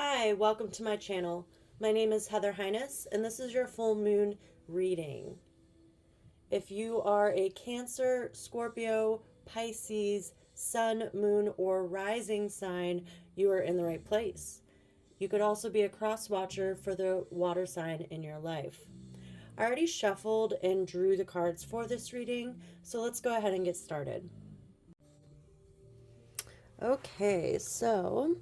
Hi, welcome to my channel. My name is Heather Highness, and this is your full moon reading. If you are a Cancer, Scorpio, Pisces, Sun, Moon, or Rising sign, you are in the right place. You could also be a cross watcher for the water sign in your life. I already shuffled and drew the cards for this reading, so let's go ahead and get started. Okay, so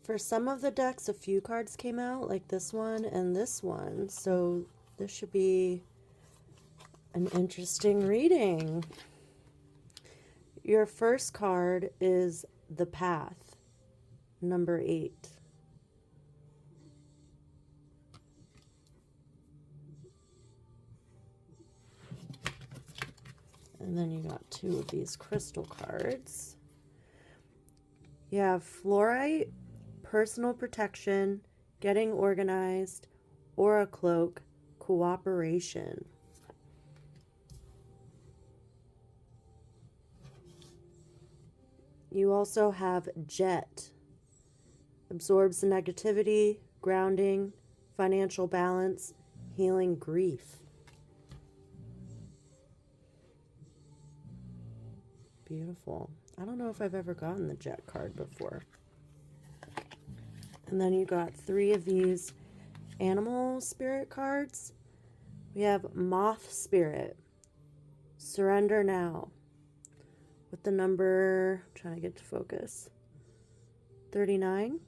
for some of the decks, a few cards came out, like this one and this one. So this should be an interesting reading. Your first card is the Path, number 8. And then you got 2 of these crystal cards. You have Fluorite, Personal Protection, Getting Organized, Aura Cloak, Cooperation. You also have Jet, absorbs the negativity, grounding, financial balance, healing grief. Beautiful. I don't know if I've ever gotten the Jet card before. And then you got 3 of these animal spirit cards. We have Moth Spirit, Surrender Now, with the number, I'm trying to get to focus, 39.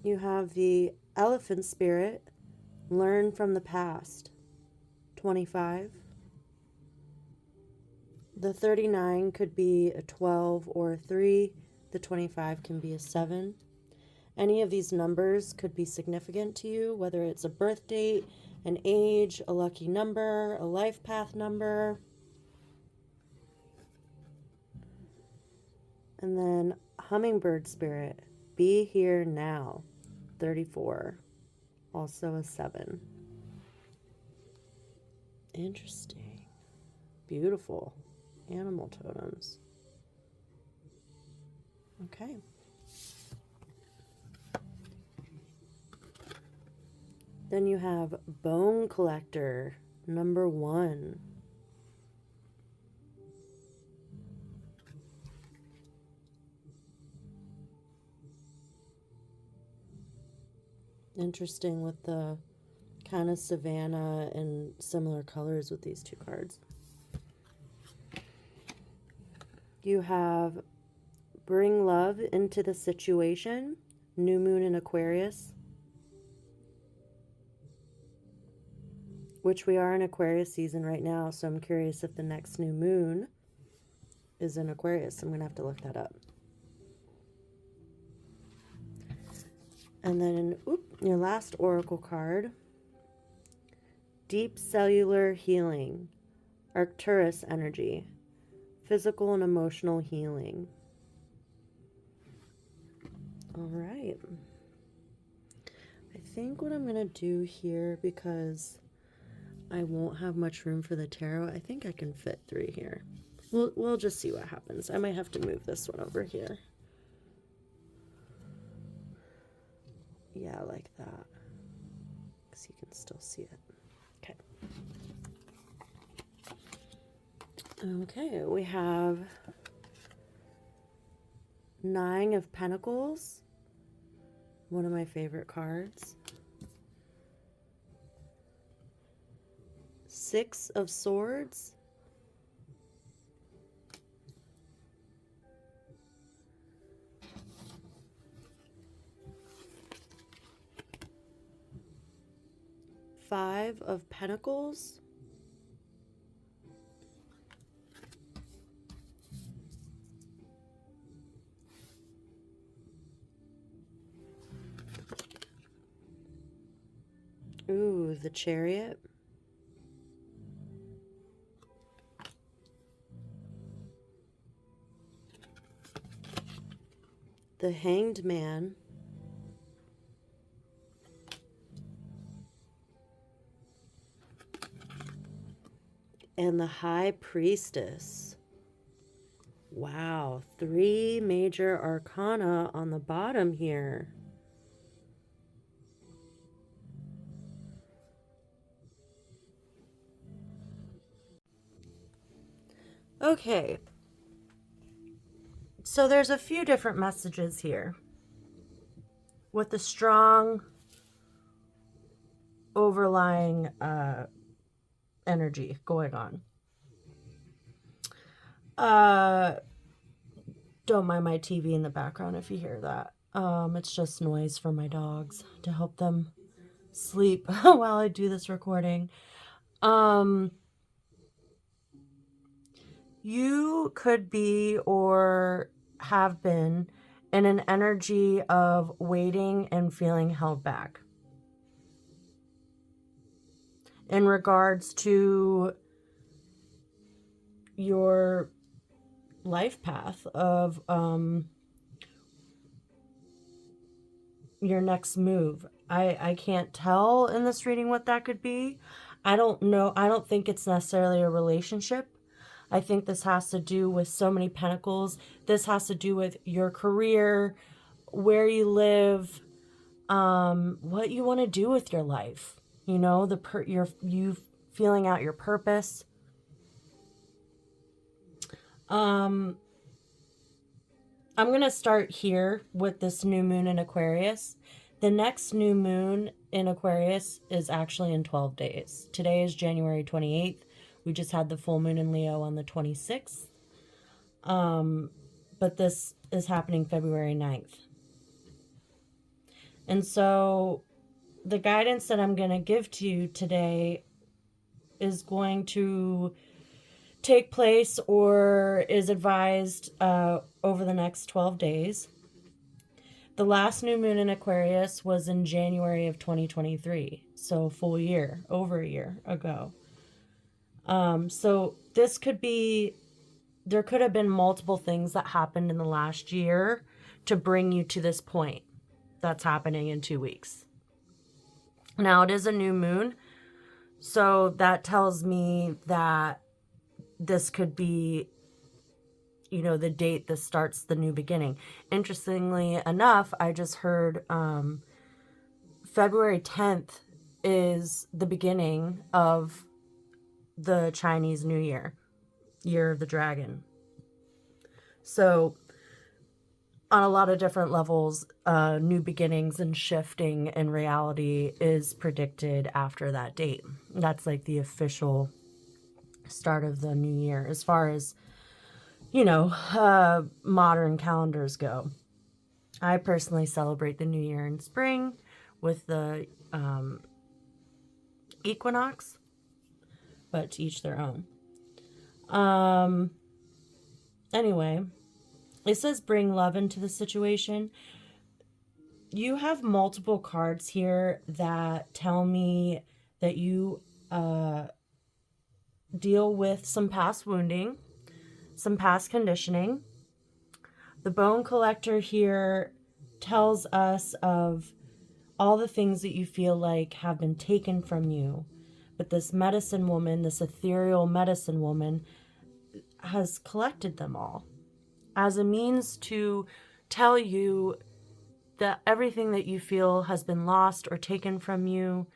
You have the Elephant Spirit, Learn from the Past, 25. The 39 could be a 12 or a 3. The 25 can be a 7. Any of these numbers could be significant to you, whether it's a birth date, an age, a lucky number, a life path number. And then Hummingbird Spirit, Be Here Now, 34. Also a 7. Interesting. Beautiful. Animal totems. Okay. Then you have Bone Collector, number 1. Interesting with the kind of savanna and similar colors with these 2 cards. You have Bring Love into the Situation, New Moon in Aquarius, which we are in Aquarius season right now, so I'm curious if the next new moon is in Aquarius. I'm going to have to look that up. And then, your last oracle card, Deep Cellular Healing, Arcturus Energy, Physical and Emotional Healing. All right. I think what I'm going to do here, because I won't have much room for the tarot, I think I can fit 3 here. We'll just see what happens. I might have to move this one over here. Yeah, like that. Because you can still see it. Okay. Okay, we have 9 of Pentacles. One of my favorite cards. 6 of Swords. Five of Pentacles. Ooh, the Chariot. The Hanged Man. and the High Priestess. Wow, 3 major arcana on the bottom here. Okay, so there's a few different messages here with the strong overlying energy going on. Don't mind my TV in the background if you hear that. It's just noise for my dogs to help them sleep while I do this recording. You could be or have been in an energy of waiting and feeling held back in regards to your life path of your next move. I can't tell in this reading what that could be. I don't know. I don't think it's necessarily a relationship. I think this has to do with so many pentacles. This has to do with your career, where you live, what you want to do with your life. You know, you feeling out your purpose. I'm going to start here with this new moon in Aquarius. The next new moon in Aquarius is actually in 12 days. Today is January 28th. We just had the full moon in Leo on the 26th. But this is happening February 9th. And so the guidance that I'm going to give to you today is going to take place or is advised over the next 12 days. The last new moon in Aquarius was in January of 2023, so a full year, over a year ago. So this could be, there could have been multiple things that happened in the last year to bring you to this point that's happening in 2 weeks. Now it is a new moon, so that tells me that this could be, you know, the date that starts the new beginning. Interestingly enough, I just heard February 10th is the beginning of the Chinese New Year, Year of the Dragon. So on a lot of different levels, new beginnings and shifting in reality is predicted after that date. That's like the official start of the new year as far as, you know, modern calendars go. I personally celebrate the new year in spring with the equinox, but to each their own. Anyway, it says bring love into the situation. You have multiple cards here that tell me that you deal with some past wounding, some past conditioning. The bone collector here tells us of all the things that you feel like have been taken from you. But this medicine woman, this ethereal medicine woman, has collected them all as a means to tell you that everything that you feel has been lost or taken from you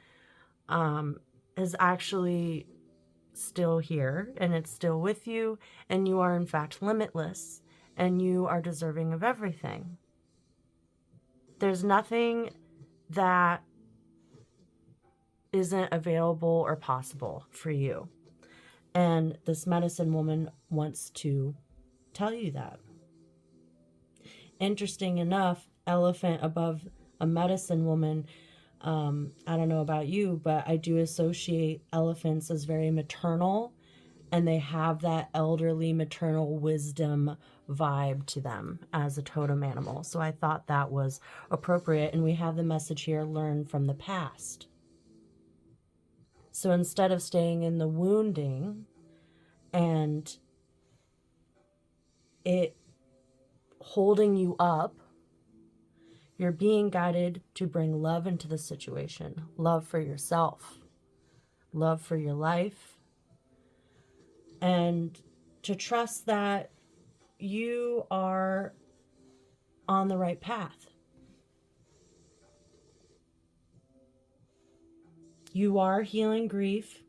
is actually still here, and it's still with you, and you are in fact limitless, and you are deserving of everything. There's nothing that isn't available or possible for you. And this medicine woman wants to tell you that. Interesting enough, elephant above a medicine woman. I don't know about you, but I do associate elephants as very maternal, and they have that elderly maternal wisdom vibe to them as a totem animal. So I thought that was appropriate. And we have the message here, learn from the past. So instead of staying in the wounding and it holding you up, you're being guided to bring love into the situation. Love for yourself. Love for your life. and to trust that you are on the right path. You are healing grief.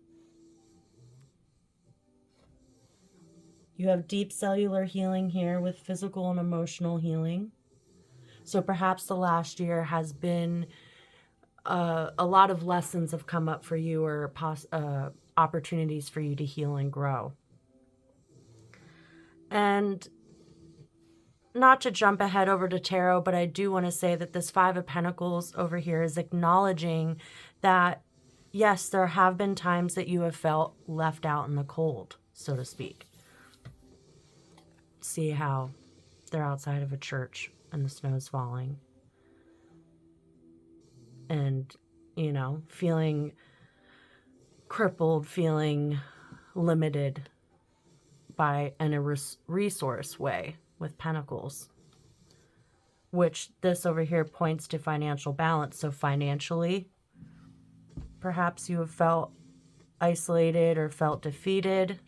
You have deep cellular healing here with physical and emotional healing. So perhaps the last year has been a lot of lessons have come up for you, or opportunities for you to heal and grow. And not to jump ahead over to tarot, but I do want to say that this Five of Pentacles over here is acknowledging that, yes, there have been times that you have felt left out in the cold, so to speak. See how they're outside of a church and the snow's falling. And, you know, feeling crippled, feeling limited by in a resource way with pentacles, which this over here points to financial balance. So financially, perhaps you have felt isolated or felt defeated,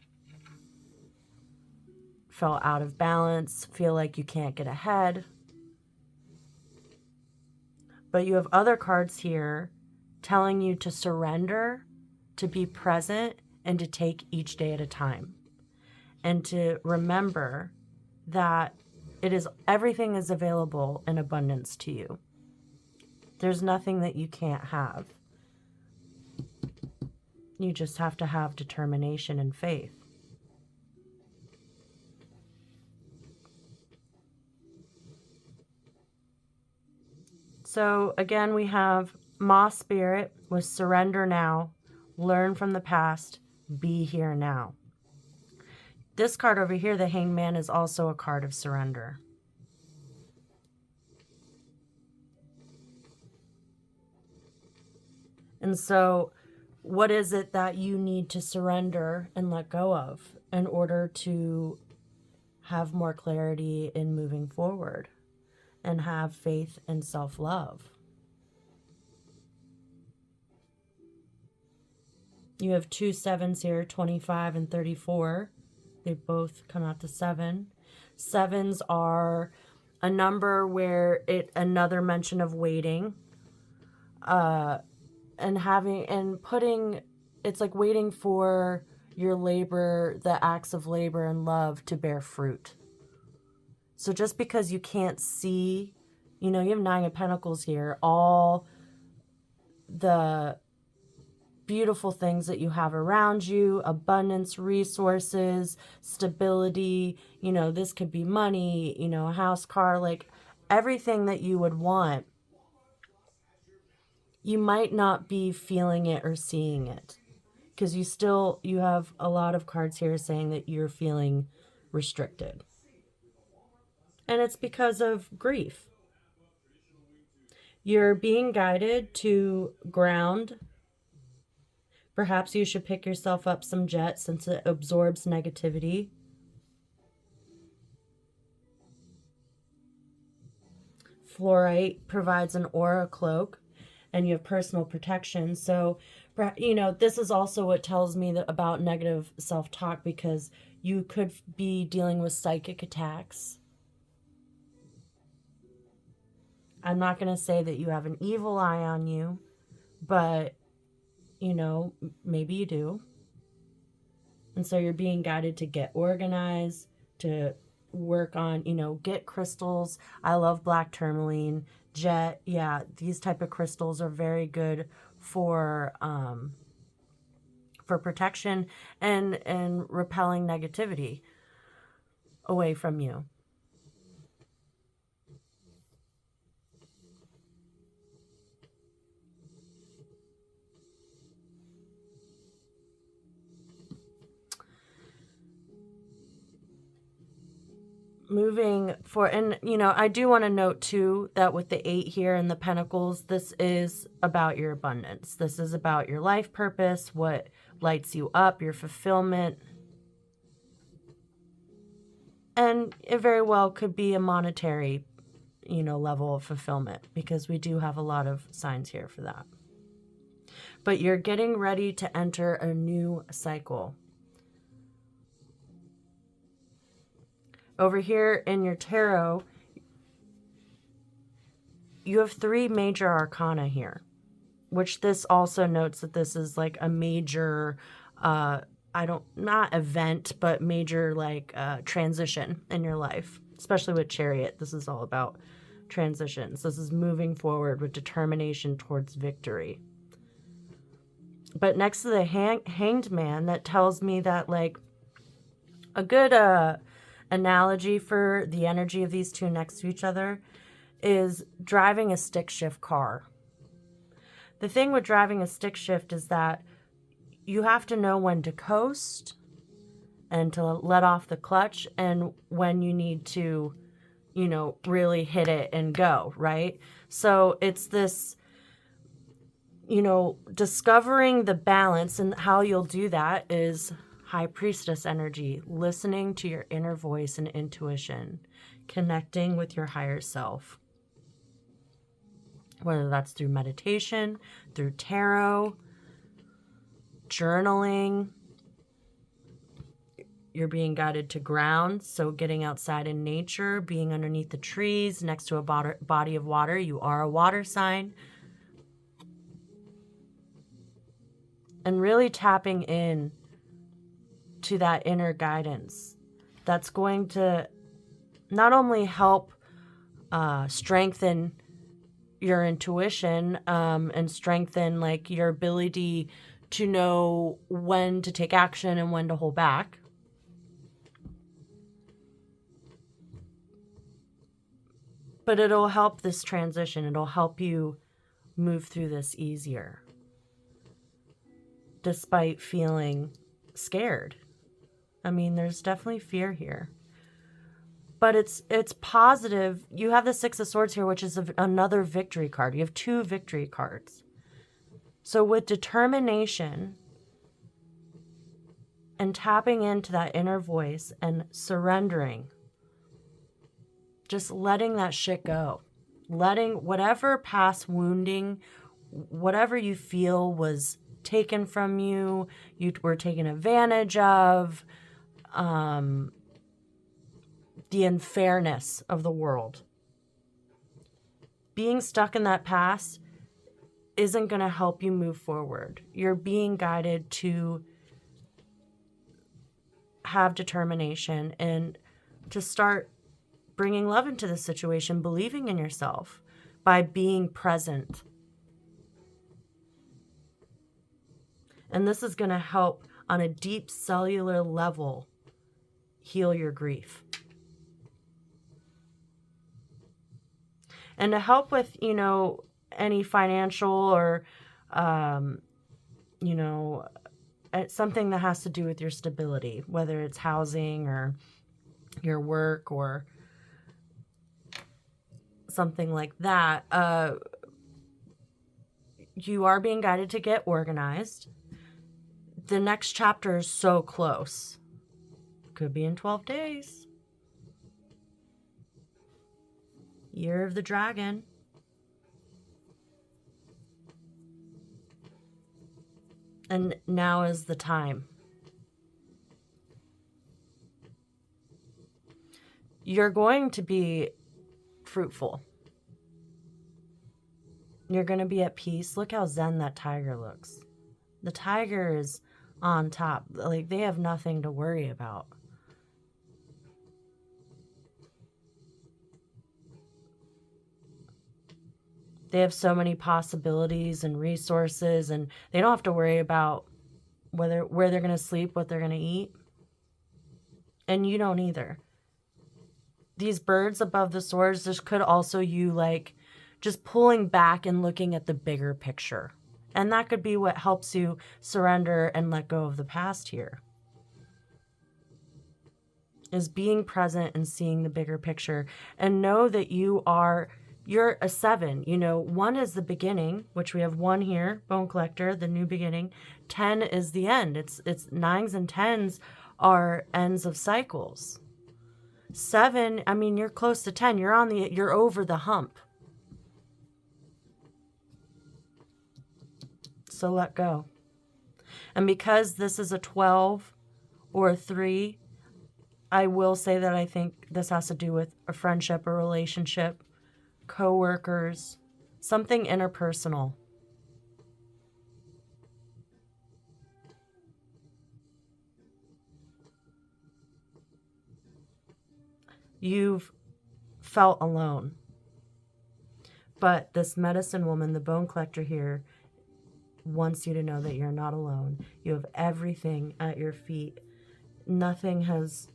felt out of balance, feel like you can't get ahead. But you have other cards here telling you to surrender, to be present, and to take each day at a time. And to remember that everything is available in abundance to you. There's nothing that you can't have. You just have to have determination and faith. So again, we have Moss Spirit with surrender now, learn from the past, be here now. This card over here, the Hanged Man, is also a card of surrender. And so what is it that you need to surrender and let go of in order to have more clarity in moving forward and have faith and self-love? You have 2 7s here, 25 and 34. They both come out to 7. 7s are a number where another mention of waiting, it's like waiting for your labor, the acts of labor and love to bear fruit. So just because you can't see, you have 9 of Pentacles here, all the beautiful things that you have around you, abundance, resources, stability, this could be money, a house, car, like everything that you would want. You might not be feeling it or seeing it because you have a lot of cards here saying that you're feeling restricted. And it's because of grief. You're being guided to ground. Perhaps you should pick yourself up some jet since it absorbs negativity. Fluorite provides an aura cloak, and you have personal protection. So, this is also what tells me about negative self-talk, because you could be dealing with psychic attacks. I'm not going to say that you have an evil eye on you, but maybe you do. And so you're being guided to get organized, to work on, get crystals. I love black tourmaline, jet. Yeah, these type of crystals are very good for protection and repelling negativity away from you. Moving for, and I do want to note too that with the 8 here in the Pentacles, this is about your abundance. This is about your life purpose, what lights you up, your fulfillment. And it very well could be a monetary, level of fulfillment, because we do have a lot of signs here for that. But you're getting ready to enter a new cycle. Over here in your tarot, you have 3 major arcana here, which this also notes that this is like a major, not event, but major like transition in your life, especially with Chariot. This is all about transitions. This is moving forward with determination towards victory. But next to the hanged man, that tells me that like a good analogy for the energy of these two next to each other is driving a stick shift car. The thing with driving a stick shift is that you have to know when to coast and to let off the clutch and when you need to, you know, really hit it and go, right? So it's this, you know, discovering the balance, and how you'll do that is High Priestess energy, listening to your inner voice and intuition, connecting with your higher self. Whether that's through meditation, through tarot, journaling, you're being guided to ground. So getting outside in nature, being underneath the trees, next to a body of water. You are a water sign. And really tapping in to that inner guidance. That's going to not only help strengthen your intuition and strengthen like your ability to know when to take action and when to hold back, but it'll help this transition. It'll help you move through this easier despite feeling scared. I mean, there's definitely fear here, but it's positive. You have the Six of Swords here, which is another victory card. You have 2 victory cards. So with determination and tapping into that inner voice and surrendering, just letting that shit go, letting whatever past wounding, whatever you feel was taken from you, you were taken advantage of, the unfairness of the world. Being stuck in that past isn't going to help you move forward. You're being guided to have determination and to start bringing love into the situation, believing in yourself by being present. And this is going to help on a deep cellular level heal your grief. And to help with, you know, any financial or, you know, something that has to do with your stability, whether it's housing or your work or something like that, you are being guided to get organized. The next chapter is so close. Could be in 12 days. Year of the Dragon. And now is the time. You're going to be fruitful. You're going to be at peace. Look how zen that tiger looks. The tiger is on top. Like, they have nothing to worry about. They have so many possibilities and resources, and they don't have to worry about where they're going to sleep, what they're going to eat. And you don't either. These birds above the swords, this could also you like just pulling back and looking at the bigger picture. And that could be what helps you surrender and let go of the past here. Is being present and seeing the bigger picture, and know that you're a 7. You know, 1 is the beginning, which we have 1 here, Bone Collector, the new beginning. 10 is the end. It's 9s and 10s are ends of cycles. 7, I mean, you're close to 10. You're over the hump. So let go. And because this is a 12 or a 3, I will say that I think this has to do with a friendship, a relationship, co-workers, something interpersonal. You've felt alone. But this medicine woman, the bone collector here, wants you to know that you're not alone. You have everything at your feet. Nothing has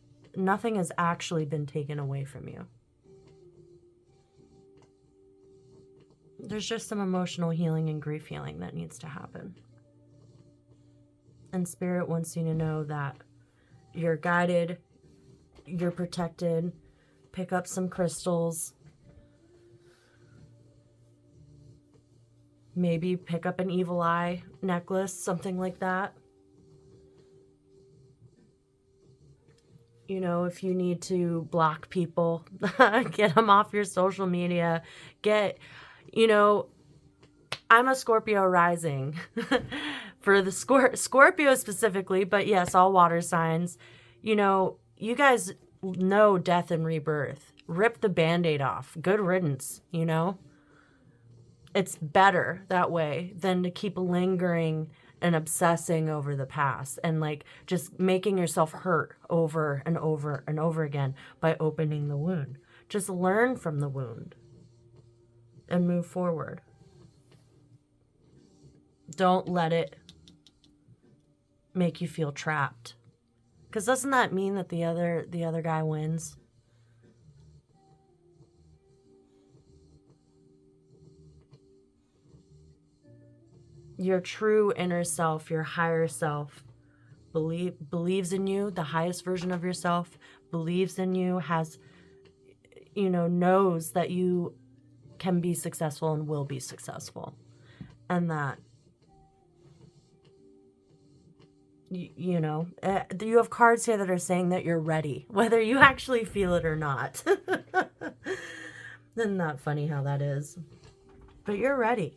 actually been taken away from you. There's just some emotional healing and grief healing that needs to happen. And Spirit wants you to know that you're guided, you're protected. Pick up some crystals. Maybe pick up an evil eye necklace, something like that. You know, if you need to block people, get them off your social media. I'm a Scorpio rising for the Scorpio specifically, but yes, all water signs. You know, you guys know death and rebirth. Rip the Band-Aid off. Good riddance, you know? It's better that way than to keep lingering and obsessing over the past and like just making yourself hurt over and over and over again by opening the wound. Just learn from the wound and move forward. Don't let it make you feel trapped. Because doesn't that mean that the other guy wins? Your true inner self, your higher self, believes in you, the highest version of yourself, believes in you, knows that you can be successful and will be successful. And that, you have cards here that are saying that you're ready, whether you actually feel it or not. Isn't that funny how that is? But you're ready.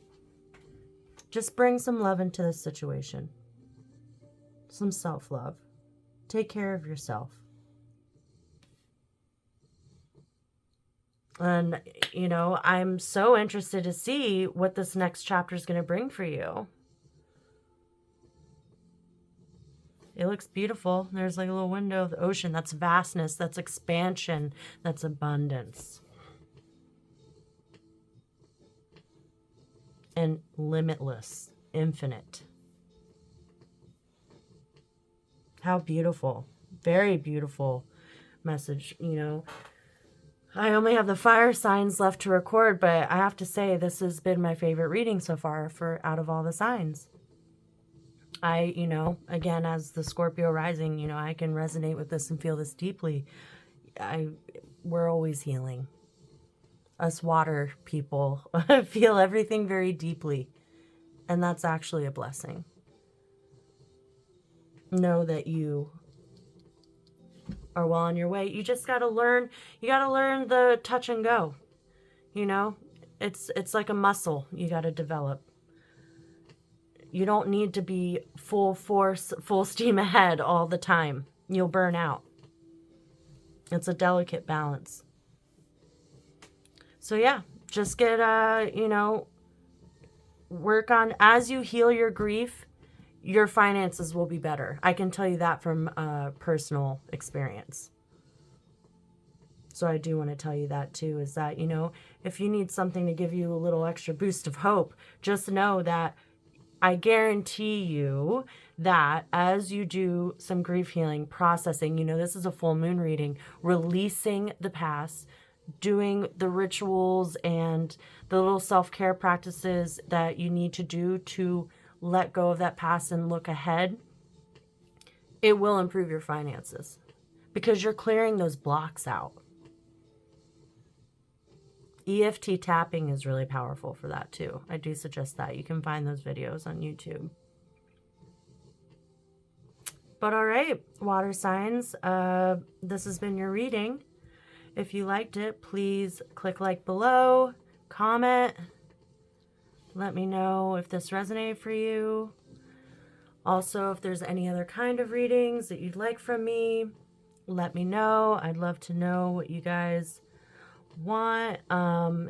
Just bring some love into this situation. Some self-love. Take care of yourself. And, I'm so interested to see what this next chapter is going to bring for you. It looks beautiful. There's like a little window of the ocean. That's vastness. That's expansion. That's abundance. And limitless, infinite. How beautiful. Very beautiful message, I only have the fire signs left to record, but I have to say this has been my favorite reading so far out of all the signs. I, again, as the Scorpio rising, I can resonate with this and feel this deeply. We're always healing. Us water people feel everything very deeply. And that's actually a blessing. Know that you are well on your way. You just got to learn. You got to learn the touch and go. It's like a muscle you got to develop. You don't need to be full force, full steam ahead all the time. You'll burn out. It's a delicate balance. So yeah, just get, work on, as you heal your grief, your finances will be better. I can tell you that from personal experience. So I do want to tell you that too, is that, if you need something to give you a little extra boost of hope, just know that I guarantee you that as you do some grief healing, processing, this is a full moon reading, releasing the past, doing the rituals and the little self-care practices that you need to do to let go of that past and look ahead, it will improve your finances because you're clearing those blocks out. EFT tapping is really powerful for that too. I do suggest that. You can find those videos on YouTube. But all right, water signs, this has been your reading. If you liked it, please click like below, comment, let me know if this resonated for you. Also, if there's any other kind of readings that you'd like from me, let me know. I'd love to know what you guys want.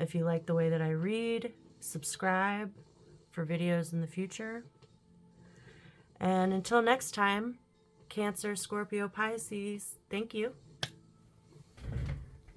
If you like the way that I read, subscribe for videos in the future. And until next time, Cancer, Scorpio, Pisces, thank you.